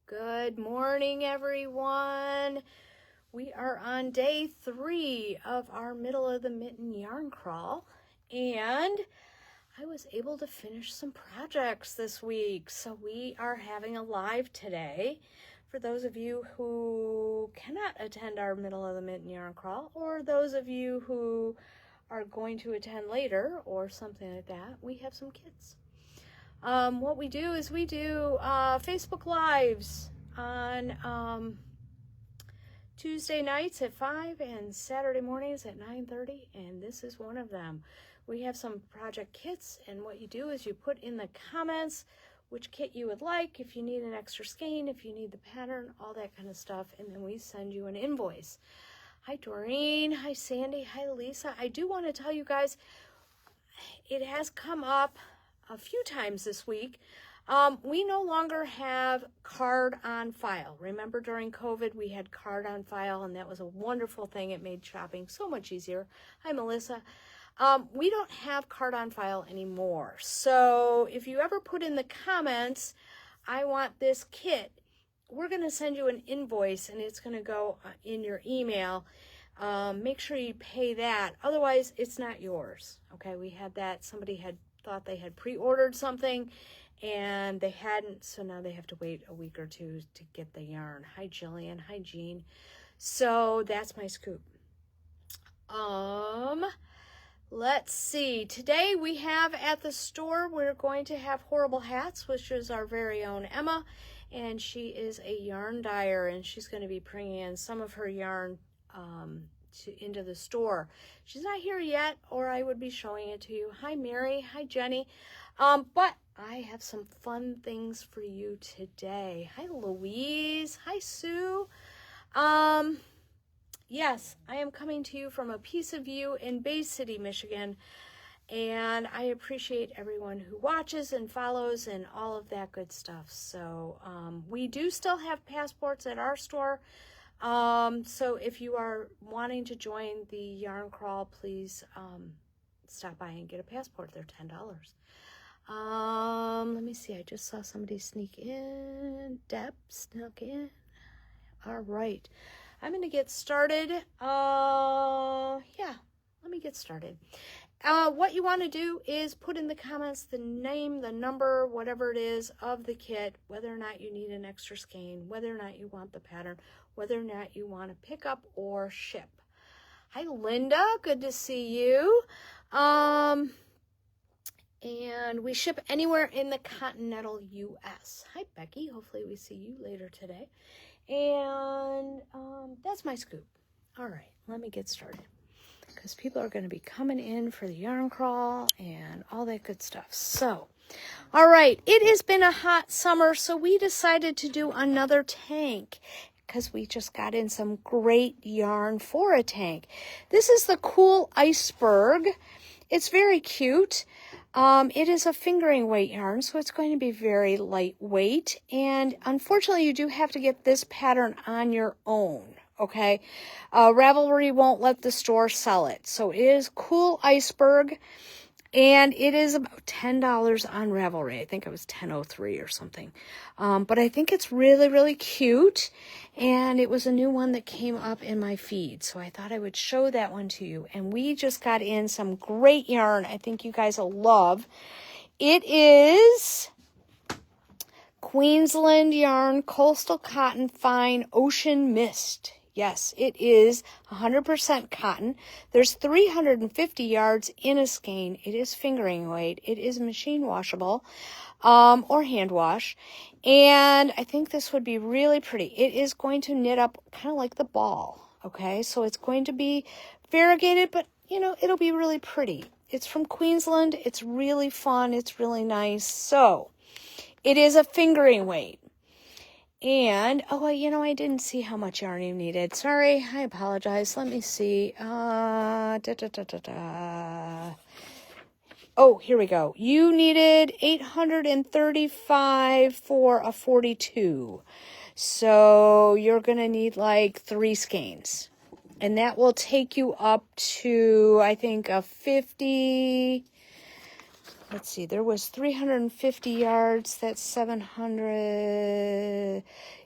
Good morning, everyone. We are on day 3 of our middle of the mitten yarn crawl, and I was able to finish some projects this week. So we are having a live today. For those of you who cannot attend our middle of the mitten yarn crawl, or those of you who are going to attend later or something like that, we have some kits. What we do is we do Facebook Lives on Tuesday nights at 5 and Saturday mornings at 9:30, and this is one of them. We have some project kits, and what you do is you put in the comments which kit you would like, if you need an extra skein, if you need the pattern, all that kind of stuff, and then we send you an invoice. Hi Doreen, hi Sandy, hi Lisa. I do want to tell you guys, it has come up a few times this week. We no longer have card on file. Remember during COVID, we had card on file, and that was a wonderful thing. It made shopping so much easier. Hi, Melissa. We don't have card on file anymore. So if you ever put in the comments, I want this kit, we're going to send you an invoice, and it's going to go in your email. Make sure you pay that. Otherwise, it's not yours. Okay, we had that. Somebody had thought they had pre-ordered something and they hadn't, so now they have to wait a week or two to get the yarn. Hi Jillian, hi Jean. So that's my scoop. Let's see, today we have at the store, we're going to have Horrible Hats, which is our very own Emma, and she is a yarn dyer, and she's going to be bringing in some of her yarn into the store. She's not here yet, or I would be showing it to you. Hi Mary, hi Jenny. But I have some fun things for you today. Hi Louise, hi Sue. Yes, I am coming to you from a piece of you in Bay City, Michigan, and I appreciate everyone who watches and follows and all of that good stuff. So we do still have passports at our store. So if you are wanting to join the yarn crawl, please stop by and get a passport. They're $10. Let me see. I just saw somebody sneak in. Deb snuck in. All right. I'm going to get started. Yeah, let me get started. What you want to do is put in the comments the name, the number, whatever it is of the kit, whether or not you need an extra skein, whether or not you want the pattern, whether or not you want to pick up or ship. Hi, Linda. Good to see you. And we ship anywhere in the continental U.S. Hi, Becky. Hopefully we see you later today. And that's my scoop. All right, let me get started, because people are going to be coming in for the yarn crawl and all that good stuff. So, all right, it has been a hot summer, so we decided to do another tank, because we just got in some great yarn for a tank. This is the Cool Iceberg. It's very cute. It is a fingering weight yarn, so it's going to be very lightweight, and unfortunately you do have to get this pattern on your own. Okay, Ravelry won't let the store sell it. So it is Cool Iceberg, and it is about $10 on Ravelry. I think it was $10.03 or something. But I think it's really, really cute, and it was a new one that came up in my feed. So I thought I would show that one to you. And we just got in some great yarn I think you guys will love. It is Queensland Yarn Coastal Cotton Fine Ocean Mist. Yes, it is 100% cotton. There's 350 yards in a skein. It is fingering weight. It is machine washable or hand wash. And I think this would be really pretty. It is going to knit up kind of like the ball. Okay, so it's going to be variegated, but you know, it'll be really pretty. It's from Queensland. It's really fun. It's really nice. So it is a fingering weight. And, oh, you know, I didn't see how much yarn you needed. Sorry, I apologize. Let me see. Oh, here we go. You needed 835 for a 42. So you're going to need like 3 skeins. And that will take you up to, I think, a 50... let's see, there was 350 yards. That's 700.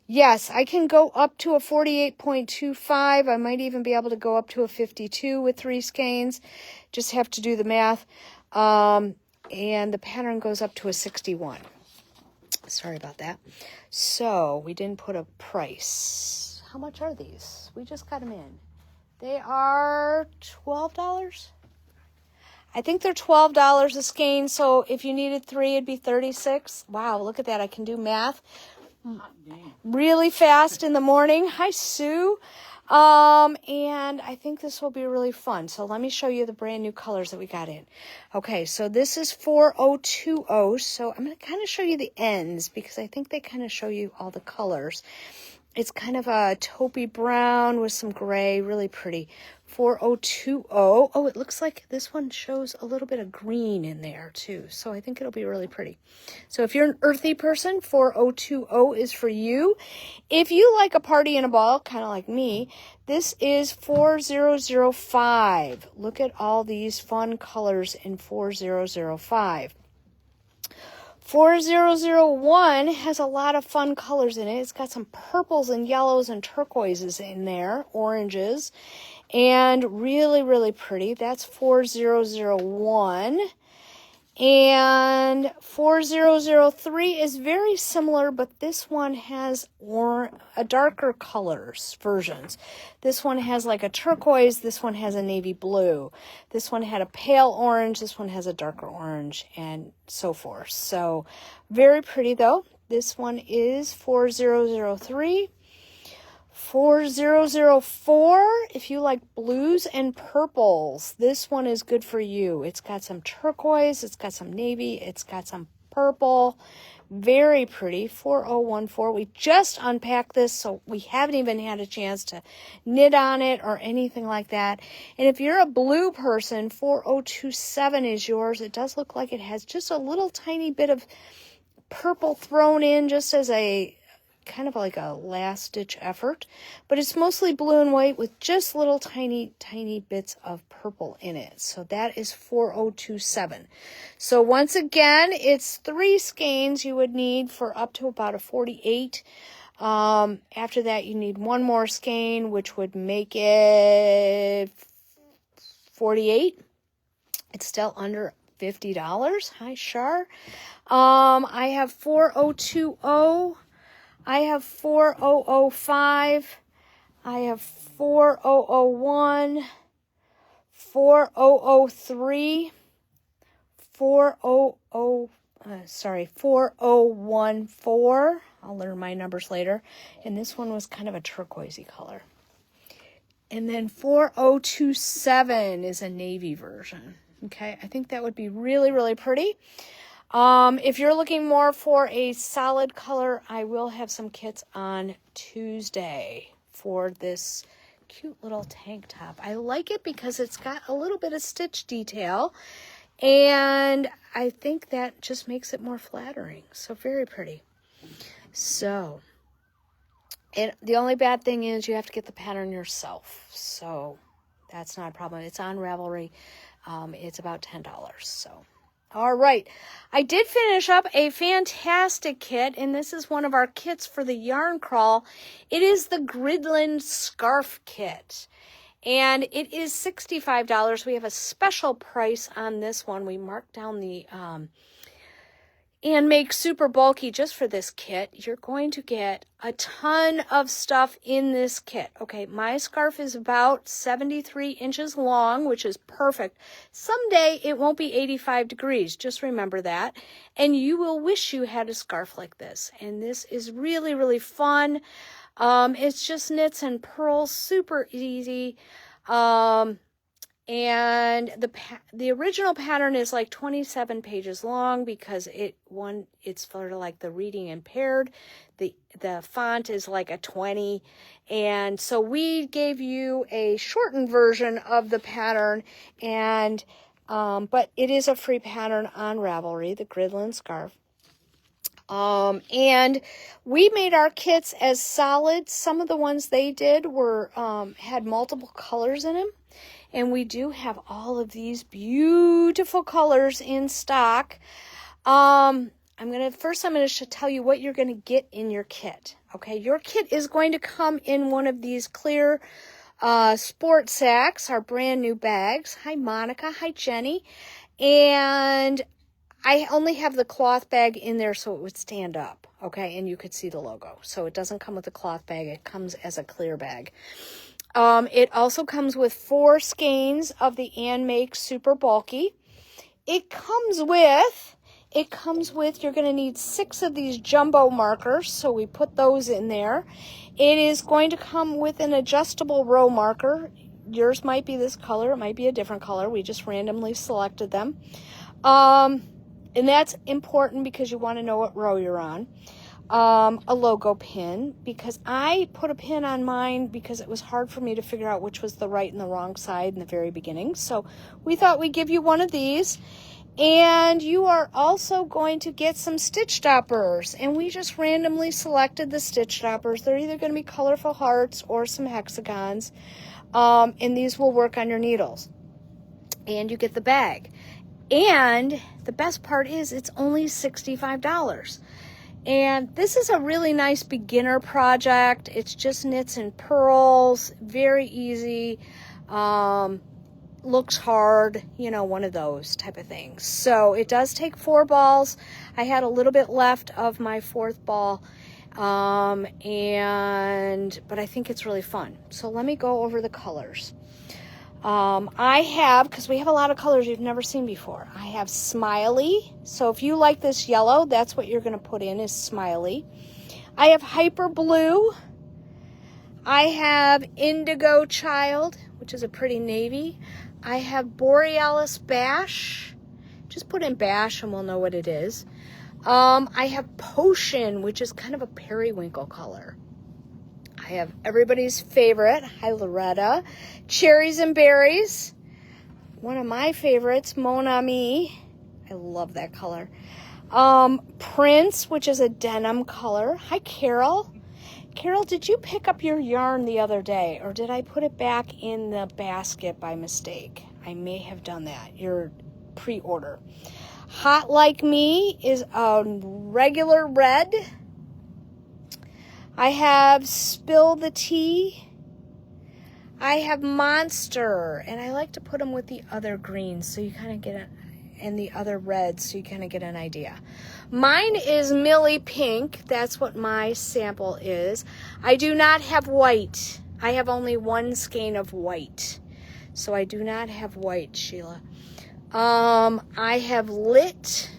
Yes, I can go up to a 48.25. I might even be able to go up to a 52 with 3 skeins. Just have to do the math. And the pattern goes up to a 61. Sorry about that. So we didn't put a price. How much are these? We just got them in. They are $12. I think they're $12 a skein. So if you needed 3, it'd be $36. Wow, look at that. I can do math really fast in the morning. Hi, Sue. And I think this will be really fun. So let me show you the brand new colors that we got in. Okay, so this is 4020. So I'm going to kind of show you the ends because I think they kind of show you all the colors. It's kind of a taupey brown with some gray, really pretty. 4020. Oh, it looks like this one shows a little bit of green in there too. So I think it'll be really pretty. So if you're an earthy person, 4020 is for you. If you like a party and a ball, kind of like me, this is 4005. Look at all these fun colors in 4005. 4001 has a lot of fun colors in it. It's got some purples and yellows and turquoises in there, oranges, and really, really pretty. That's 4001. And 4003 is very similar, but this one has a darker colors versions. This one has like a turquoise. This one has a navy blue. This one had a pale orange. This one has a darker orange, and so forth. So very pretty though. This one is 4003. 4004, if you like blues and purples, this one is good for you. It's got some turquoise, it's got some navy, it's got some purple. Very pretty. 4014. We just unpacked this, so we haven't even had a chance to knit on it or anything like that. And if you're a blue person, 4027 is yours. It does look like it has just a little tiny bit of purple thrown in just as a kind of like a last ditch effort, but it's mostly blue and white with just little tiny bits of purple in it. So that is 4027. So once again, it's 3 skeins you would need for up to about a 48. After that, you need 1 more skein, which would make it 48. It's still under $50. Hi, Shar. I have 4020. I have 4005, I have 4001, 4003, 4014. I'll learn my numbers later. And this one was kind of a turquoisey color. And then 4027 is a navy version. Okay, I think that would be really, really pretty. If you're looking more for a solid color, I will have some kits on Tuesday for this cute little tank top. I like it because it's got a little bit of stitch detail, and I think that just makes it more flattering. So very pretty. So, and the only bad thing is you have to get the pattern yourself. So that's not a problem. It's on Ravelry. It's about $10. So. All right, I did finish up a fantastic kit, and this is one of our kits for the yarn crawl. It is the Gridland Scarf Kit, and it is $65. We have a special price on this one. We marked down the and make super bulky just for this kit. You're going to get a ton of stuff in this kit. Okay, my scarf is about 73 inches long, which is perfect. Someday it won't be 85 degrees. Just remember that. And you will wish you had a scarf like this. And this is really, really fun. It's just knits and purls, super easy. And the original pattern is like 27 pages long because it's sort of like the reading impaired. The font is like a 20, and so we gave you a shortened version of the pattern, and but it is a free pattern on Ravelry, the Gridland Scarf. And we made our kits as solid. Some of the ones they did were had multiple colors in them. And we do have all of these beautiful colors in stock. I'm going to tell you what you're going to get in your kit. Okay, your kit is going to come in one of these clear sport sacks, our brand new bags. Hi, Monica. Hi, Jenny. And I only have the cloth bag in there so it would stand up, okay, and you could see the logo. So it doesn't come with a cloth bag. It comes as a clear bag. It also comes with 4 skeins of the Ann Make Super Bulky. It comes with, you're going to need 6 of these jumbo markers, so we put those in there. It is going to come with an adjustable row marker. Yours might be this color. It might be a different color. We just randomly selected them. And that's important because you want to know what row you're on. A logo pin, because I put a pin on mine because it was hard for me to figure out which was the right and the wrong side in the very beginning. So we thought we'd give you one of these. And you are also going to get some stitch stoppers. And we just randomly selected the stitch stoppers. They're either going to be colorful hearts or some hexagons. And these will work on your needles. And you get the bag. And the best part is it's only $65. And this is a really nice beginner project. It's just knits and purls, very easy, looks hard, you know, one of those type of things. So it does take 4 balls. I had a little bit left of my 4th ball, but I think it's really fun. So let me go over the colors. I have, because we have a lot of colors you've never seen before, I have Smiley. So if you like this yellow, that's what you're going to put in is Smiley. I have Hyper Blue. I have Indigo Child, which is a pretty navy. I have Borealis Bash. Just put in Bash and we'll know what it is. I have Potion, which is kind of a periwinkle color. I have everybody's favorite, hi Loretta, Cherries and Berries. One of my favorites, Mon Ami. I love that color. Prince, which is a denim color. Hi Carol. Carol, did you pick up your yarn the other day, or did I put it back in the basket by mistake? I may have done that. Your pre-order. Hot Like Me is a regular red. I have Spill the Tea. I have Monster, and I like to put them with the other greens so you kind of get and the other reds so you kind of get an idea. Mine is Millie Pink. That's what my sample is. I do not have white. I have only 1 skein of white. So I do not have white, Sheila. I have Lit.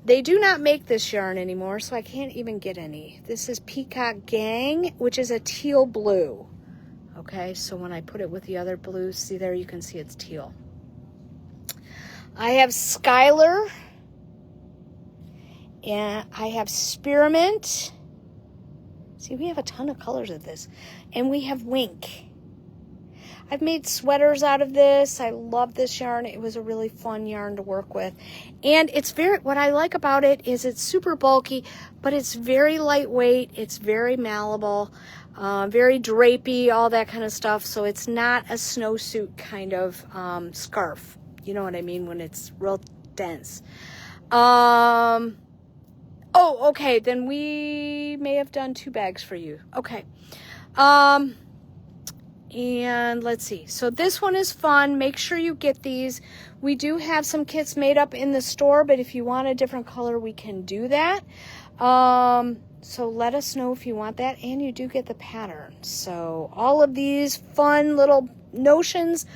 They do not make this yarn anymore, so I can't even get any. This is Peacock Gang, which is a teal blue. Okay, so when I put it with the other blues, see there, you can see it's teal. I have Skylar. And I have Spearmint. See, we have a ton of colors of this. And we have Wink. I've made sweaters out of this. I love this yarn. It was a really fun yarn to work with. And it's what I like about it is it's super bulky, but it's very lightweight. It's very malleable, very drapey, all that kind of stuff. So it's not a snowsuit kind of scarf. You know what I mean? When it's real dense. Oh, okay. Then we may have done 2 bags for you. Okay. And let's see. So this one is fun. Make sure you get these. We do have some kits made up in the store, but if you want a different color, we can do that. So let us know if you want that, and you do get the pattern. So all of these fun little notions,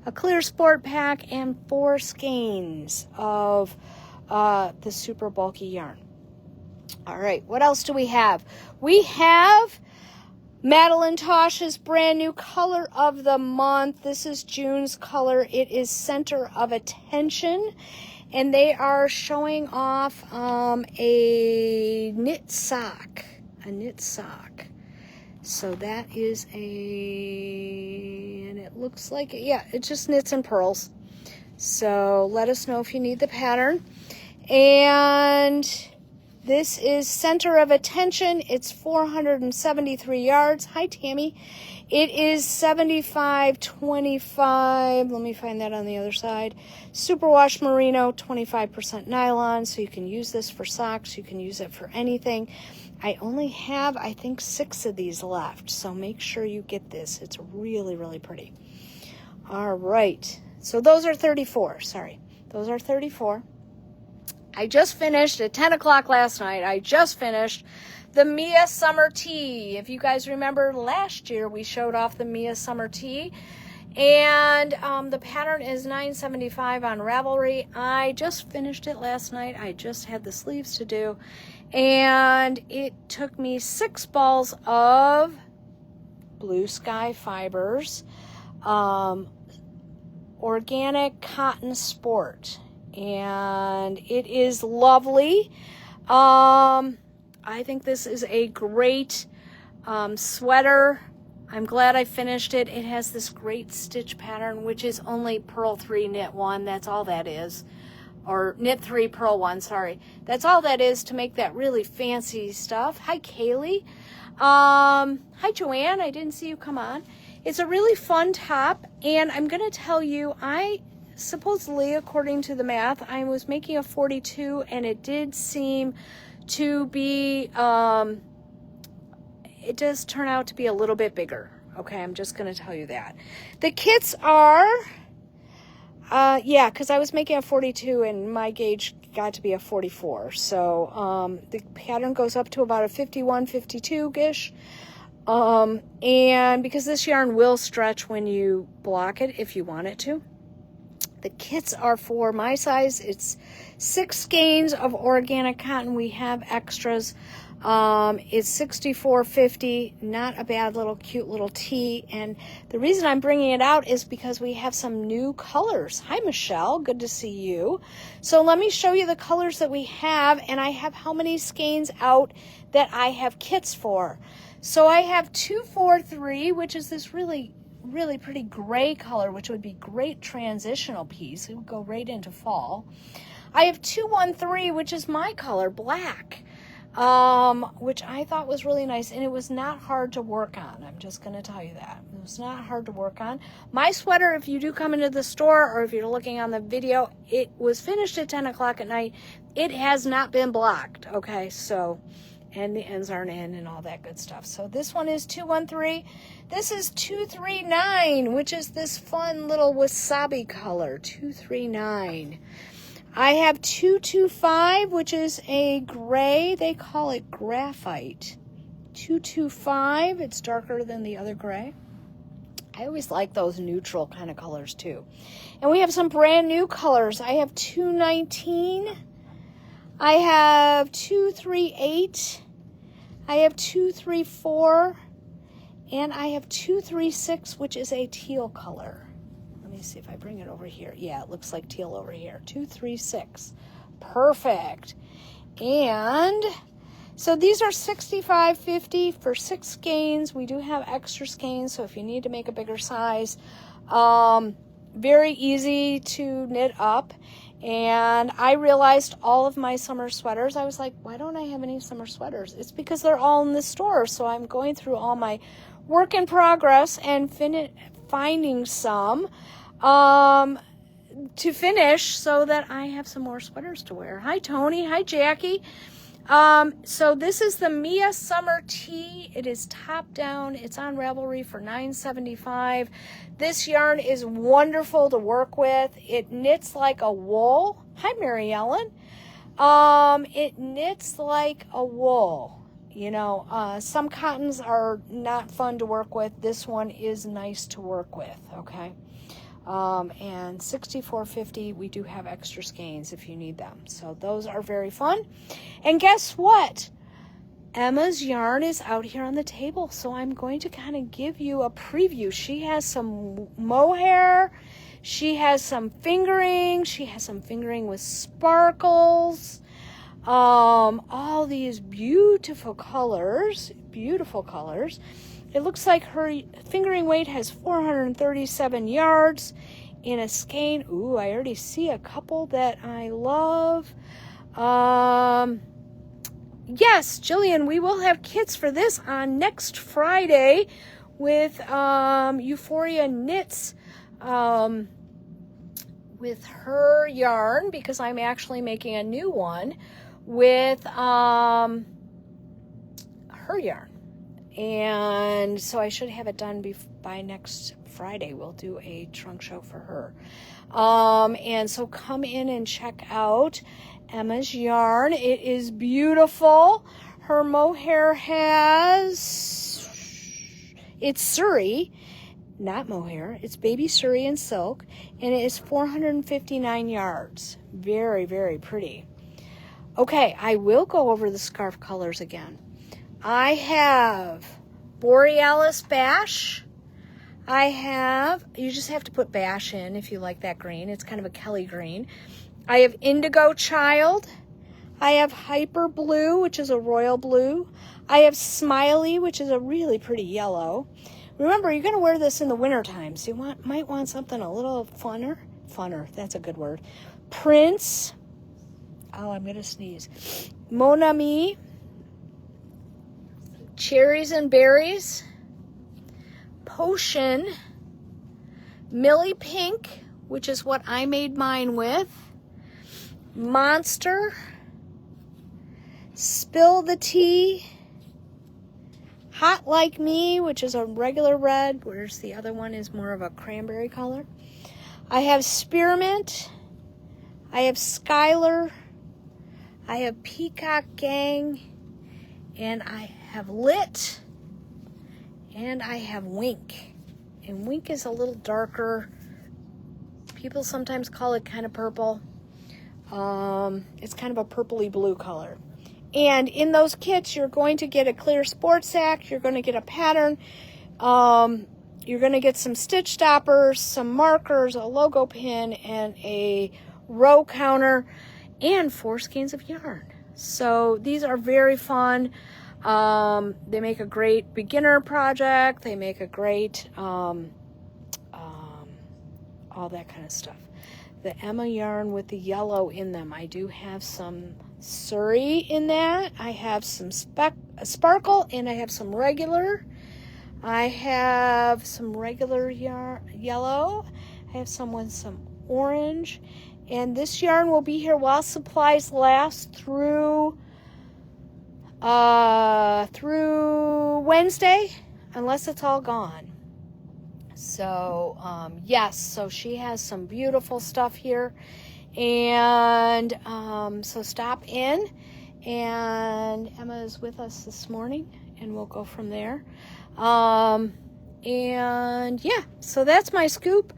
a clear sport pack, and 4 skeins of the super bulky yarn. All right, what else do we have? We have Madeline Tosh's brand new color of the month. This is June's color. It is Center of Attention, and they are showing off a knit sock. So that is and it looks like, yeah, it just knits and purls. So let us know if you need the pattern. And This is Center of Attention. It's 473 yards. Hi, Tammy. It is 75-25. Let me find that on the other side. Superwash merino, 25% nylon. So you can use this for socks. You can use it for anything. I only have, I think, 6 of these left. So make sure you get this. It's really, really pretty. All right. So those are 34. Sorry. Those are 34. I just finished at 10 o'clock last night. I just finished the Mia Summer Tee. If you guys remember last year, we showed off the Mia Summer Tee. And the pattern is $9.75 on Ravelry. I just finished it last night. I just had the sleeves to do. And it took me 6 balls of Blue Sky Fibers, organic cotton sport. And it is lovely. I think this is a great sweater. I'm glad I finished it. It has this great stitch pattern, which is only purl 3, knit 1. That's all that is. Or knit 3, purl 1, sorry. That's all that is to make that really fancy stuff. Hi, Kaylee. Hi, Joanne. I didn't see you come on. It's a really fun top, and I'm going to tell you, supposedly, according to the math, I was making a 42, and it did seem to be, it does turn out to be a little bit bigger. Okay, I'm just going to tell you that. The kits are, yeah, because I was making a 42, and my gauge got to be a 44. So the pattern goes up to about a 51, 52-ish. And because this yarn will stretch when you block it, if you want it to. The kits are for my size. It's 6 skeins of organic cotton. We have extras. It's $64.50. Not a bad little cute little tee. And the reason I'm bringing it out is because we have some new colors. Hi, Michelle. Good to see you. So let me show you the colors that we have. And I have how many skeins out that I have kits for. So I have 243, which is this really pretty gray color, which would be great transitional piece. It would go right into fall. I have 213, which is my color, black, which I thought was really nice, and it was not hard to work on. I'm just going to tell you that. It was not hard to work on. My sweater, if you do come into the store or if you're looking on the video, it was finished at 10 o'clock at night. It has not been blocked, okay? So, and the ends aren't in and all that good stuff. So this one is 213. This is 239, which is this fun little wasabi color, 239. I have 225, which is a gray. They call it graphite. 225, it's darker than the other gray. I always like those neutral kind of colors too. And we have some brand new colors. I have 219. I have 238, I have 234, and I have 236, which is a teal color. Let me see if I bring it over here. Yeah, it looks like teal over here. 236. Perfect. And so these are $65.50 for 6 skeins. We do have extra skeins, so if you need to make a bigger size, very easy to knit up. And I realized all of my summer sweaters, I was like, why don't I have any summer sweaters? It's because they're all in the store. So I'm going through all my work in progress and finding some to finish so that I have some more sweaters to wear. Hi, Tony. Hi, Jackie. So this is the Mia Summer Tee. It is top down. It's on Ravelry for $9.75. This yarn is wonderful to work with. It knits like a wool. Hi, Mary Ellen. It knits like a wool. You know, some cottons are not fun to work with. This one is nice to work with, okay? And $64.50, we do have extra skeins if you need them. So those are very fun. And guess what? Emma's yarn is out here on the table, so I'm going to kind of give you a preview. She has some mohair. She has some fingering. She has some fingering with sparkles. All these beautiful colors. Beautiful colors. It looks like her fingering weight has 437 yards in a skein. Ooh, I already see a couple that I love. yes, Jillian, we will have kits for this on next Friday with Euphoria Knits with her yarn, because I'm actually making a new one with her yarn. And so I should have it done by next Friday. We'll do a trunk show for her. And so come in and check out Emma's yarn. It is beautiful. Her mohair it's Surrey, not mohair. It's baby Surrey and silk, and it is 459 yards. Very, very pretty. Okay, I will go over the scarf colors again. I have Borealis Bash. You just have to put Bash in if you like that green. It's kind of a Kelly green. I have Indigo Child. I have Hyper Blue, which is a royal blue. I have Smiley, which is a really pretty yellow. Remember, you're going to wear this in the wintertime, so you might want something a little funner. Funner, that's a good word. Prince. Oh, I'm going to sneeze. Mon Ami. Cherries and Berries, Potion, Millie Pink, which is what I made mine with, Monster, Spill the Tea, Hot Like Me, which is a regular red, whereas the other one is more of a cranberry color. I have Spearmint, I have Skylar, I have Peacock Gang, and I have Lit, and I have Wink. And Wink is a little darker. People sometimes call it kind of purple. It's kind of a purpley blue color. And in those kits, you're going to get a clear sport sack. You're going to get a pattern. You're going to get some stitch stoppers, some markers, a logo pin, and a row counter, and 4 skeins of yarn. So these are very fun. They make a great beginner project. They make a great, all that kind of stuff. The Emma yarn with the yellow in them. I do have some Surrey in that. I have some sparkle, and I have some regular. I have some regular yellow. I have some with some orange. And this yarn will be here while supplies last through Wednesday, unless it's all gone. So, yes, so she has some beautiful stuff here. And so stop in. And Emma is with us this morning, and we'll go from there. And yeah, so that's my scoop.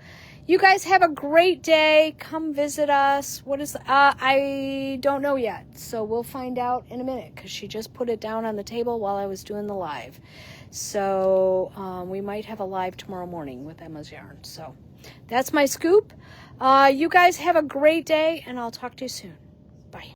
You guys have a great day. Come visit us. I don't know yet. So we'll find out in a minute, because she just put it down on the table while I was doing the live. So we might have a live tomorrow morning with Emma's yarn. So that's my scoop. You guys have a great day, and I'll talk to you soon.